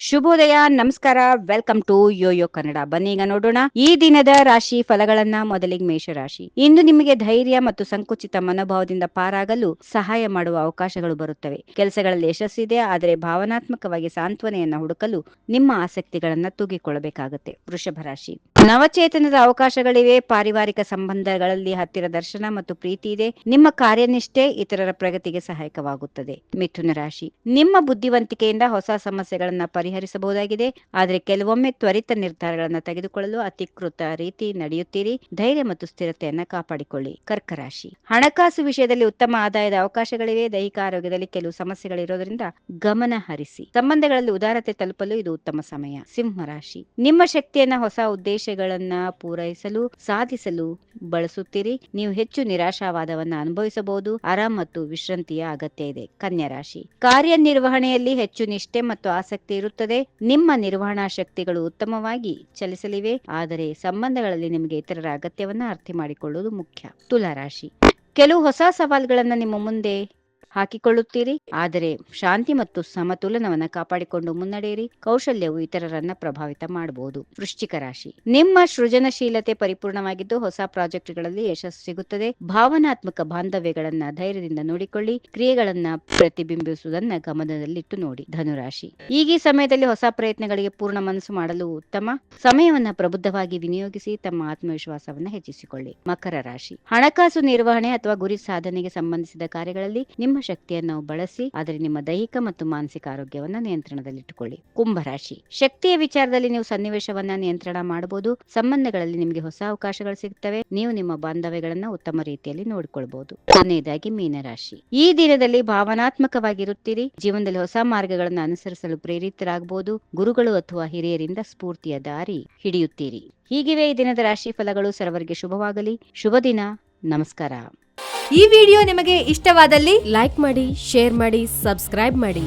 ಶುಭೋದಯ, ನಮಸ್ಕಾರ, welcome to Yoyo Kannada. ಬನ್ನಿ ಈಗ ನೋಡೋಣ ಈ ದಿನದ ರಾಶಿ ಫಲಗಳನ್ನ. ಮೊದಲಿಗೆ ಮೇಷರಾಶಿ. ಇಂದು ನಿಮಗೆ ಧೈರ್ಯ ಮತ್ತು ಸಂಕುಚಿತ ಮನೋಭಾವದಿಂದ ಪಾರಾಗಲು ಸಹಾಯ ಮಾಡುವ ಅವಕಾಶಗಳು ಬರುತ್ತವೆ. ಕೆಲಸಗಳಲ್ಲಿ ಯಶಸ್ಸಿದೆ, ಆದರೆ ಭಾವನಾತ್ಮಕವಾಗಿ ಸಾಂತ್ವನೆಯನ್ನ ಹುಡುಕಲು ನಿಮ್ಮ ಆಸಕ್ತಿಗಳನ್ನ ತೂಗಿಕೊಳ್ಳಬೇಕಾಗುತ್ತೆ. ವೃಷಭ ರಾಶಿ. ನವಚೇತನದ ಅವಕಾಶಗಳಿವೆ. ಪಾರಿವಾರಿಕ ಸಂಬಂಧಗಳಲ್ಲಿ ಹತ್ತಿರ ದರ್ಶನ ಮತ್ತು ಪ್ರೀತಿ ಇದೆ. ನಿಮ್ಮ ಕಾರ್ಯನಿಷ್ಠೆ ಇತರರ ಪ್ರಗತಿಗೆ ಸಹಾಯಕವಾಗುತ್ತದೆ. ಮಿಥುನ ರಾಶಿ. ನಿಮ್ಮ ಬುದ್ಧಿವಂತಿಕೆಯಿಂದ ಹೊಸ ಸಮಸ್ಯೆಗಳನ್ನ ಪರಿಹರಿಸಬಹುದಾಗಿದೆ, ಆದರೆ ಕೆಲವೊಮ್ಮೆ ತ್ವರಿತ ನಿರ್ಧಾರಗಳನ್ನು ತೆಗೆದುಕೊಳ್ಳಲು ಅಧಿಕೃತ ರೀತಿ ನಡೆಯುತ್ತೀರಿ. ಧೈರ್ಯ ಮತ್ತು ಸ್ಥಿರತೆಯನ್ನ ಕಾಪಾಡಿಕೊಳ್ಳಿ. ಕರ್ಕ ರಾಶಿ. ಹಣಕಾಸು ವಿಷಯದಲ್ಲಿ ಉತ್ತಮ ಆದಾಯದ ಅವಕಾಶಗಳಿವೆ. ದೈಹಿಕ ಆರೋಗ್ಯದಲ್ಲಿ ಕೆಲವು ಸಮಸ್ಯೆಗಳಿರೋದ್ರಿಂದ ಗಮನ ಹರಿಸಿ. ಸಂಬಂಧಗಳಲ್ಲಿ ಉದಾರತೆ ತಲುಪಲು ಇದು ಉತ್ತಮ ಸಮಯ. ಸಿಂಹ ರಾಶಿ. ನಿಮ್ಮ ಶಕ್ತಿಯನ್ನ ಹೊಸ ಉದ್ದೇಶಗಳನ್ನ ಪೂರೈಸಲು ಸಾಧಿಸಲು ಬಳಸುತ್ತೀರಿ. ನೀವು ಹೆಚ್ಚು ನಿರಾಶಾವಾದವನ್ನ ಅನುಭವಿಸಬಹುದು. ಆರಾಮ್ ಮತ್ತು ವಿಶ್ರಾಂತಿಯ ಅಗತ್ಯ ಇದೆ. ಕನ್ಯಾ ರಾಶಿ. ಕಾರ್ಯನಿರ್ವಹಣೆಯಲ್ಲಿ ಹೆಚ್ಚು ನಿಷ್ಠೆ ಮತ್ತು ಆಸಕ್ತಿ ಇರುತ್ತದೆ. ನಿಮ್ಮ ನಿರ್ವಹಣಾ ಶಕ್ತಿಗಳು ಉತ್ತಮವಾಗಿ ಚಲಿಸಲಿವೆ, ಆದರೆ ಸಂಬಂಧಗಳಲ್ಲಿ ನಿಮಗೆ ಇತರರ ಅಗತ್ಯವನ್ನ ಅರ್ಥ ಮಾಡಿಕೊಳ್ಳುವುದು ಮುಖ್ಯ. ತುಲಾ ರಾಶಿ. ಕೆಲವು ಹೊಸ ಸವಾಲುಗಳನ್ನ ನಿಮ್ಮ ಮುಂದೆ ಹಾಕಿಕೊಳ್ಳುತ್ತೀರಿ, ಆದರೆ ಶಾಂತಿ ಮತ್ತು ಸಮತೋಲನವನ್ನ ಕಾಪಾಡಿಕೊಂಡು ಮುನ್ನಡೆಯಿರಿ. ಕೌಶಲ್ಯವು ಇತರರನ್ನ ಪ್ರಭಾವಿತ ಮಾಡಬಹುದು. ವೃಶ್ಚಿಕ ರಾಶಿ. ನಿಮ್ಮ ಸೃಜನಶೀಲತೆ ಪರಿಪೂರ್ಣವಾಗಿದ್ದು ಹೊಸ ಪ್ರಾಜೆಕ್ಟ್ಗಳಲ್ಲಿ ಯಶಸ್ಸು ಸಿಗುತ್ತದೆ. ಭಾವನಾತ್ಮಕ ಬಾಂಧವ್ಯಗಳನ್ನ ಧೈರ್ಯದಿಂದ ನೋಡಿಕೊಳ್ಳಿ. ಕ್ರಿಯೆಗಳನ್ನ ಪ್ರತಿಬಿಂಬಿಸುವುದನ್ನ ಗಮನದಲ್ಲಿಟ್ಟು ನೋಡಿ. ಧನುರಾಶಿ. ಈಗ ಈ ಸಮಯದಲ್ಲಿ ಹೊಸ ಪ್ರಯತ್ನಗಳಿಗೆ ಪೂರ್ಣ ಮನಸ್ಸು ಮಾಡಲು ಉತ್ತಮ ಸಮಯವನ್ನ ಪ್ರಬುದ್ಧವಾಗಿ ವಿನಿಯೋಗಿಸಿ ತಮ್ಮ ಆತ್ಮವಿಶ್ವಾಸವನ್ನ ಹೆಚ್ಚಿಸಿಕೊಳ್ಳಿ. ಮಕರ ರಾಶಿ. ಹಣಕಾಸು ನಿರ್ವಹಣೆ ಅಥವಾ ಗುರಿ ಸಾಧನೆಗೆ ಸಂಬಂಧಿಸಿದ ಕಾರ್ಯಗಳಲ್ಲಿ ನಿಮ್ಮ ಶಕ್ತಿಯನ್ನು ಬಳಸಿ, ಆದರೆ ನಿಮ್ಮ ದೈಹಿಕ ಮತ್ತು ಮಾನಸಿಕ ಆರೋಗ್ಯವನ್ನ ನಿಯಂತ್ರಣದಲ್ಲಿಟ್ಟುಕೊಳ್ಳಿ. ಕುಂಭರಾಶಿ. ಶಕ್ತಿಯ ವಿಚಾರದಲ್ಲಿ ನೀವು ಸನ್ನಿವೇಶವನ್ನ ನಿಯಂತ್ರಣ ಮಾಡಬಹುದು. ಸಂಬಂಧಗಳಲ್ಲಿ ನಿಮಗೆ ಹೊಸ ಅವಕಾಶಗಳು ಸಿಗುತ್ತವೆ. ನೀವು ನಿಮ್ಮ ಬಾಂಧವ್ಯಗಳನ್ನ ಉತ್ತಮ ರೀತಿಯಲ್ಲಿ ನೋಡಿಕೊಳ್ಳಬಹುದು. ಕೊನೆಯದಾಗಿ ಮೀನರಾಶಿ. ಈ ದಿನದಲ್ಲಿ ಭಾವನಾತ್ಮಕವಾಗಿರುತ್ತೀರಿ. ಜೀವನದಲ್ಲಿ ಹೊಸ ಮಾರ್ಗಗಳನ್ನು ಅನುಸರಿಸಲು ಪ್ರೇರಿತರಾಗಬಹುದು. ಗುರುಗಳು ಅಥವಾ ಹಿರಿಯರಿಂದ ಸ್ಫೂರ್ತಿಯ ದಾರಿ ಹಿಡಿಯುತ್ತೀರಿ. ಹೀಗಿವೆ ಈ ದಿನದ ರಾಶಿ ಫಲಗಳು. ಸರ್ವರಿಗೆ ಶುಭವಾಗಲಿ. ಶುಭ ದಿನ. ನಮಸ್ಕಾರ. ಈ ವಿಡಿಯೋ ನಿಮಗೆ ಇಷ್ಟವಾದಲ್ಲಿ ಲೈಕ್ ಮಾಡಿ, ಶೇರ್ ಮಾಡಿ, ಸಬ್ಸ್ಕ್ರೈಬ್ ಮಾಡಿ.